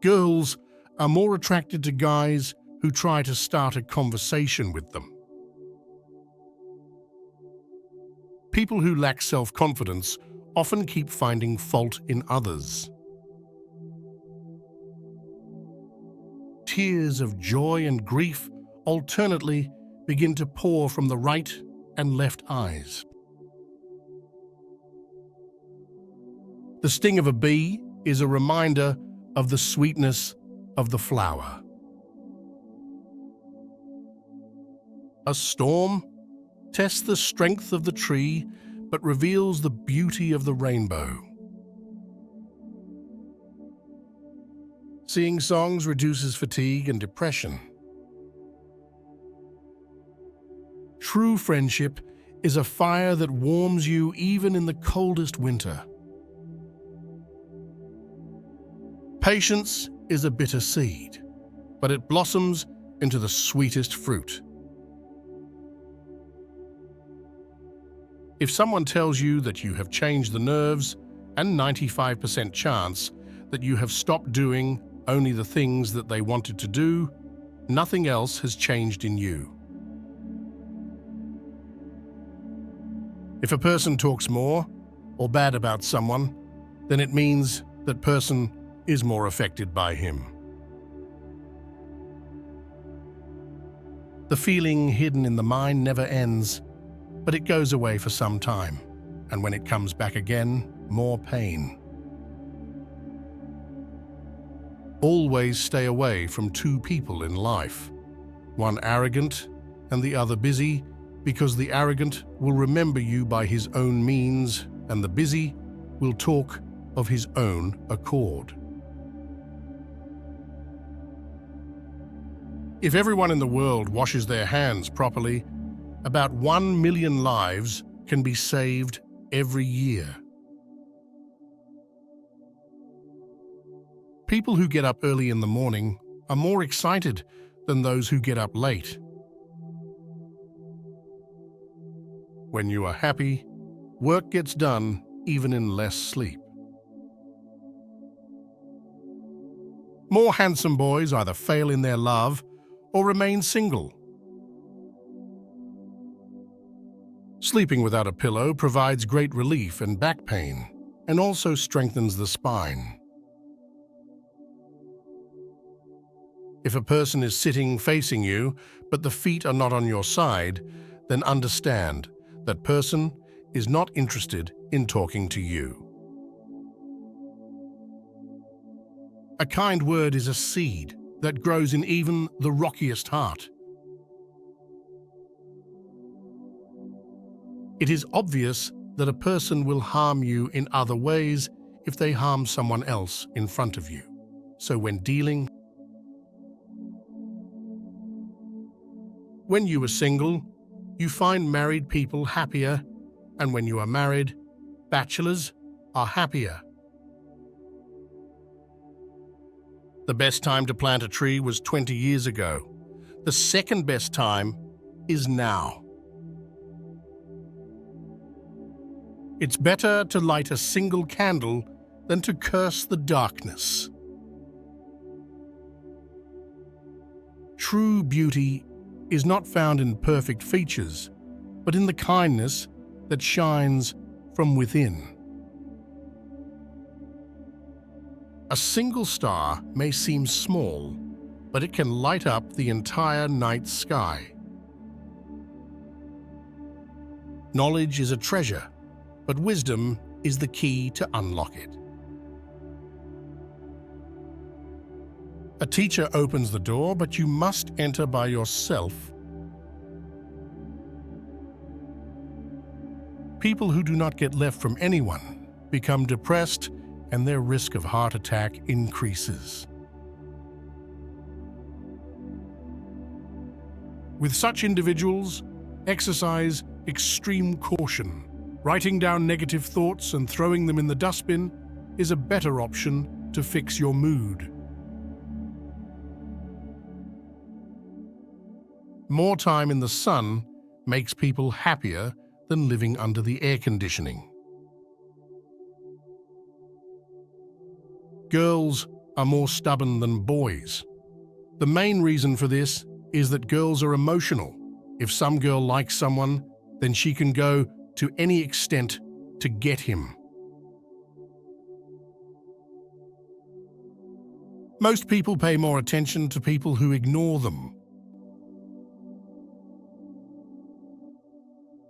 Girls are more attracted to guys who try to start a conversation with them. People who lack self-confidence often keep finding fault in others. Tears of joy and grief alternately begin to pour from the right and left eyes. The sting of a bee is a reminder of the sweetness of the flower. A storm tests the strength of the tree, but reveals the beauty of the rainbow. Singing songs reduces fatigue and depression. True friendship is a fire that warms you even in the coldest winter. Patience is a bitter seed, but it blossoms into the sweetest fruit. If someone tells you that you have changed the nerves, and 95% chance that you have stopped doing only the things that they wanted to do, nothing else has changed in you. If a person talks more or bad about someone, then it means that person is more affected by him. The feeling hidden in the mind never ends, but it goes away for some time, and when it comes back again, more pain. Always stay away from two people in life, one arrogant and the other busy, because the arrogant will remember you by his own means, and the busy will talk of his own accord. If everyone in the world washes their hands properly, about 1 million lives can be saved every year. People who get up early in the morning are more excited than those who get up late. When you are happy, work gets done even in less sleep. More handsome boys either fail in their love or remain single. Sleeping without a pillow provides great relief and back pain, and also strengthens the spine. If a person is sitting facing you, but the feet are not on your side, then understand that person is not interested in talking to you. A kind word is a seed that grows in even the rockiest heart. It is obvious that a person will harm you in other ways if they harm someone else in front of you. So when dealing, when you are single, you find married people happier, and when you are married, bachelors are happier. The best time to plant a tree was 20 years ago. The second best time is now. It's better to light a single candle than to curse the darkness. True beauty is not found in perfect features, but in the kindness that shines from within. A single star may seem small, but it can light up the entire night sky. Knowledge is a treasure, but wisdom is the key to unlock it. A teacher opens the door, but you must enter by yourself. People who do not get left from anyone become depressed, and their risk of heart attack increases. With such individuals, exercise extreme caution. Writing down negative thoughts and throwing them in the dustbin is a better option to fix your mood. More time in the sun makes people happier than living under the air conditioning. Girls are more stubborn than boys. The main reason for this is that girls are emotional. If some girl likes someone, then she can go to any extent to get him. Most people pay more attention to people who ignore them.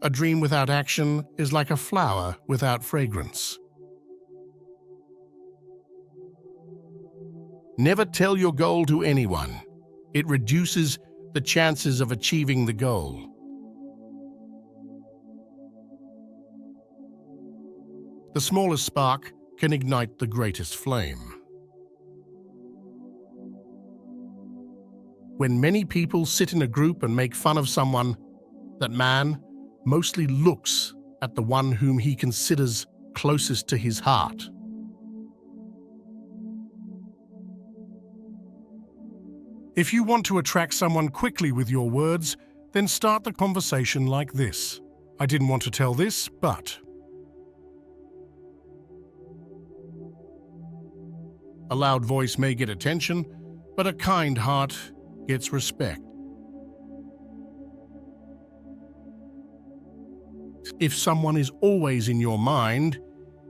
A dream without action is like a flower without fragrance. Never tell your goal to anyone. It reduces the chances of achieving the goal. The smallest spark can ignite the greatest flame. When many people sit in a group and make fun of someone, that man mostly looks at the one whom he considers closest to his heart. If you want to attract someone quickly with your words, then start the conversation like this. I didn't want to tell this, but... A loud voice may get attention, but a kind heart gets respect. If someone is always in your mind,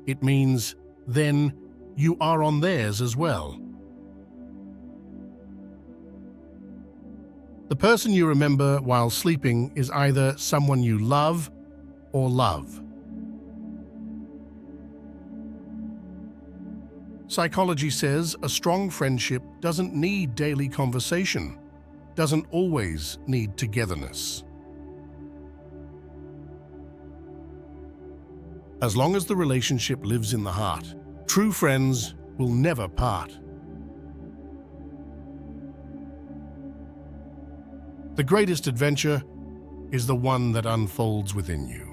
it means then you are on theirs as well. The person you remember while sleeping is either someone you love or love. Psychology says a strong friendship doesn't need daily conversation, doesn't always need togetherness. As long as the relationship lives in the heart, true friends will never part. The greatest adventure is the one that unfolds within you.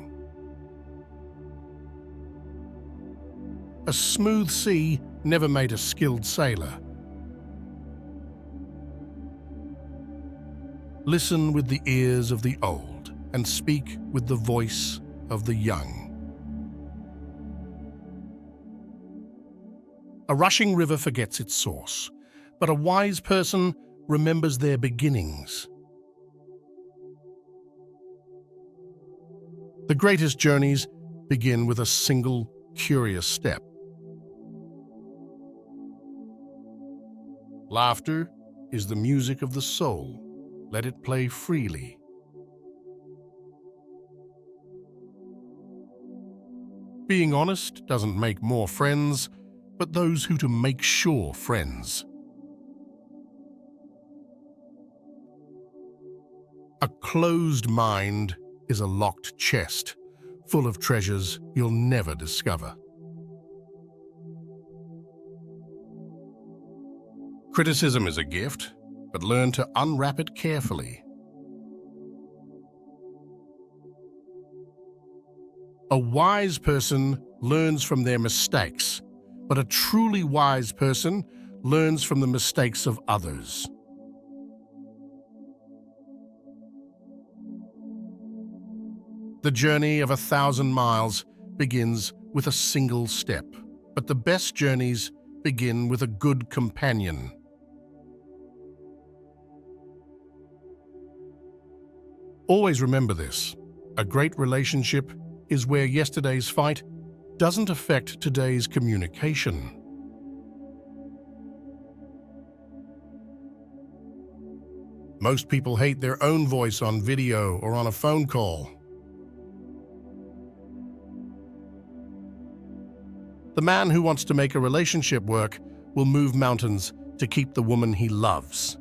A smooth sea never made a skilled sailor. Listen with the ears of the old and speak with the voice of the young. A rushing river forgets its source, but a wise person remembers their beginnings. The greatest journeys begin with a single curious step. Laughter is the music of the soul. Let it play freely. Being honest doesn't make more friends, but those who to make sure friends. A closed mind is a locked chest, full of treasures you'll never discover. Criticism is a gift, but learn to unwrap it carefully. A wise person learns from their mistakes, but a truly wise person learns from the mistakes of others. The journey of 1,000 miles begins with a single step, but the best journeys begin with a good companion. Always remember this: a great relationship is where yesterday's fight doesn't affect today's communication. Most people hate their own voice on video or on a phone call. The man who wants to make a relationship work will move mountains to keep the woman he loves.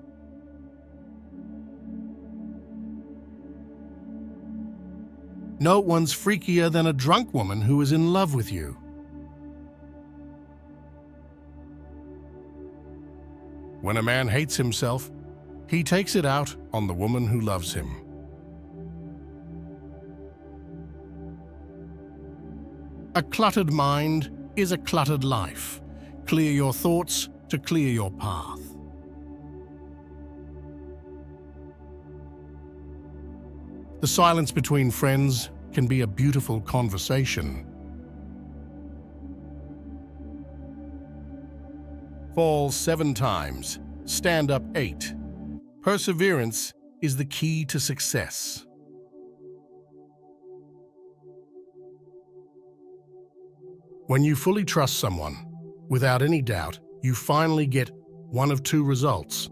No one's freakier than a drunk woman who is in love with you. When a man hates himself, he takes it out on the woman who loves him. A cluttered mind is a cluttered life. Clear your thoughts to clear your path. The silence between friends can be a beautiful conversation. Fall 7 times, stand up 8. Perseverance is the key to success. When you fully trust someone, without any doubt, you finally get one of two results: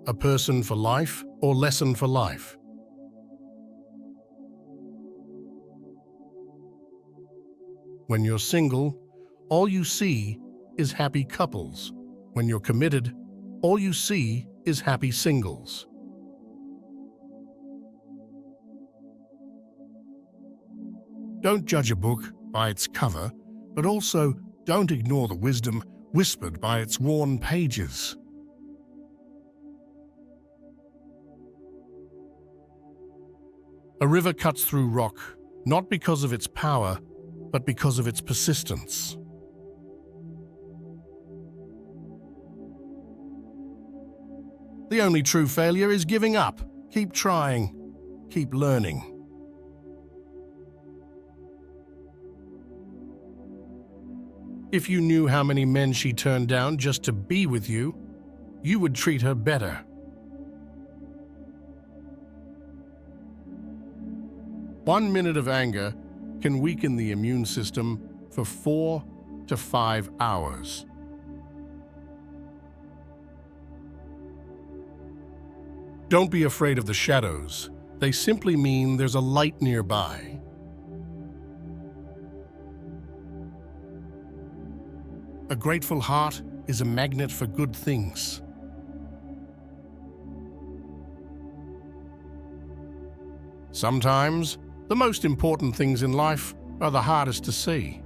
a person for life or lesson for life. When you're single, all you see is happy couples. When you're committed, all you see is happy singles. Don't judge a book by its cover, but also don't ignore the wisdom whispered by its worn pages. A river cuts through rock, not because of its power, but because of its persistence. The only true failure is giving up. Keep trying. Keep learning. If you knew how many men she turned down just to be with you, you would treat her better. One minute of anger can weaken the immune system for 4 to 5 hours. Don't be afraid of the shadows. They simply mean there's a light nearby. A grateful heart is a magnet for good things. Sometimes, the most important things in life are the hardest to see.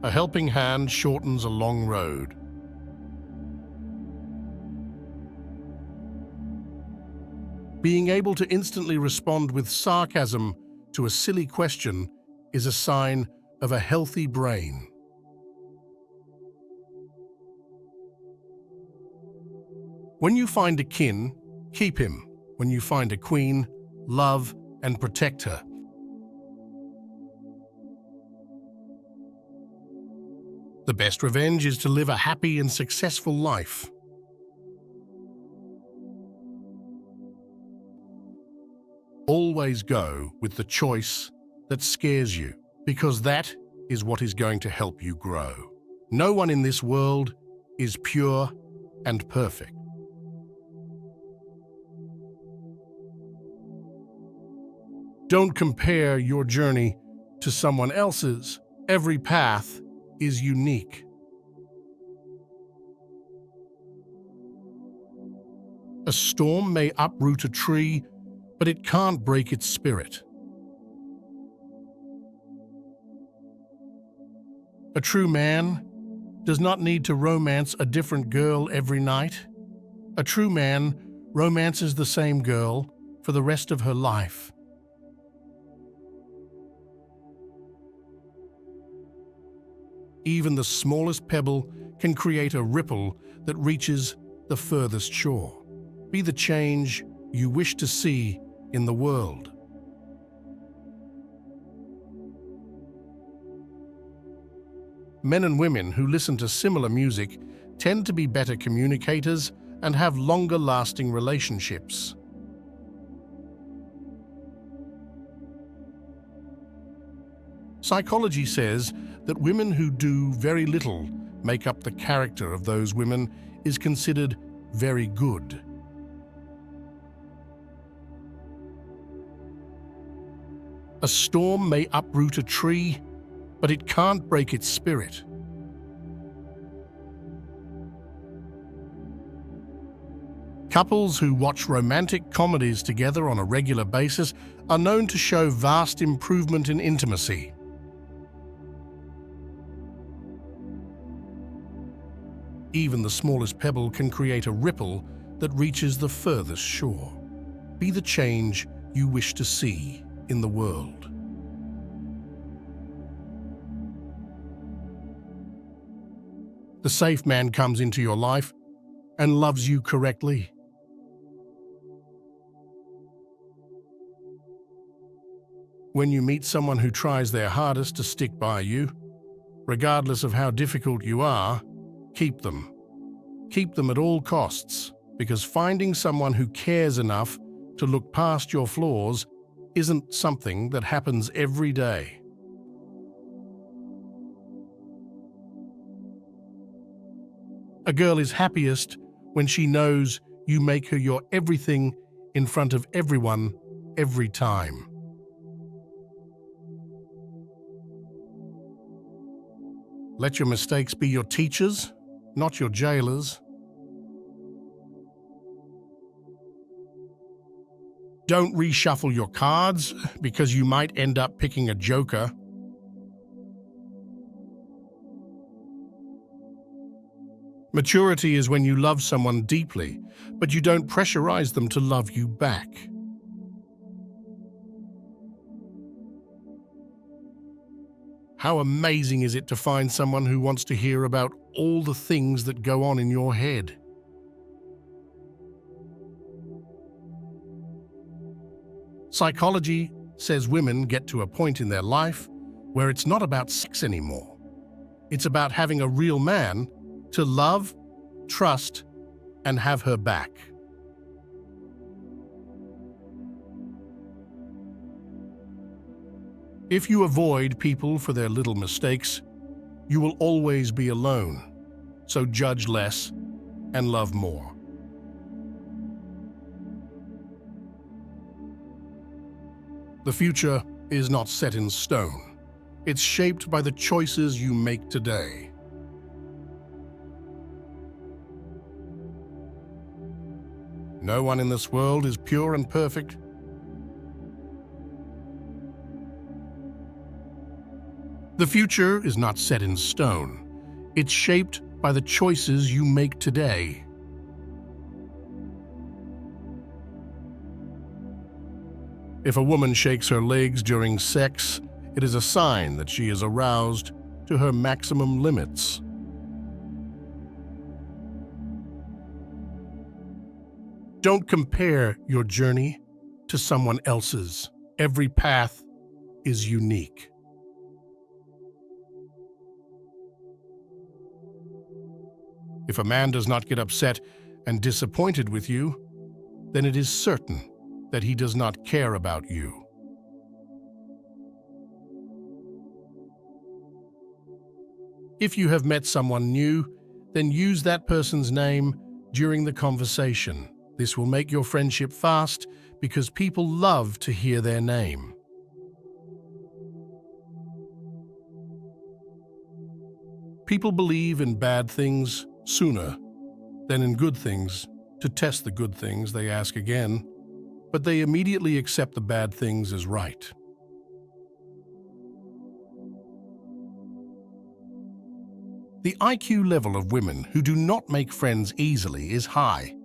A helping hand shortens a long road. Being able to instantly respond with sarcasm to a silly question is a sign of a healthy brain. When you find a kin, keep him. When you find a queen, love and protect her. The best revenge is to live a happy and successful life. Always go with the choice that scares you, because that is what is going to help you grow. No one in this world is pure and perfect. Don't compare your journey to someone else's. Every path is unique. A storm may uproot a tree, but it can't break its spirit. A true man does not need to romance a different girl every night. A true man romances the same girl for the rest of her life. Even the smallest pebble can create a ripple that reaches the furthest shore. Be the change you wish to see in the world. Men and women who listen to similar music tend to be better communicators and have longer-lasting relationships. Psychology says that women who do very little make up the character of those women is considered very good. A storm may uproot a tree, but it can't break its spirit. Couples who watch romantic comedies together on a regular basis are known to show vast improvement in intimacy. Even the smallest pebble can create a ripple that reaches the furthest shore. Be the change you wish to see in the world. The safe man comes into your life and loves you correctly. When you meet someone who tries their hardest to stick by you, Regardless of how difficult you are, keep them. Keep them at all costs, because finding someone who cares enough to look past your flaws isn't something that happens every day. A girl is happiest when she knows you make her your everything in front of everyone, every time. Let your mistakes be your teachers, not your jailers. Don't reshuffle your cards because you might end up picking a joker. Maturity is when you love someone deeply, but you don't pressurize them to love you back. How amazing is it to find someone who wants to hear about all the things that go on in your head? Psychology says women get to a point in their life where it's not about sex anymore. It's about having a real man to love, trust, and have her back. If you avoid people for their little mistakes, you will always be alone. So judge less and love more. The future is not set in stone. It's shaped by the choices you make today. No one in this world is pure and perfect. The future is not set in stone. It's shaped by the choices you make today. If a woman shakes her legs during sex, it is a sign that she is aroused to her maximum limits. Don't compare your journey to someone else's. Every path is unique. If a man does not get upset and disappointed with you, then it is certain that he does not care about you. If you have met someone new, then use that person's name during the conversation. This will make your friendship fast because people love to hear their name. People believe in bad things sooner than in good things. To test the good things, they ask again, but they immediately accept the bad things as right. The IQ level of women who do not make friends easily is high.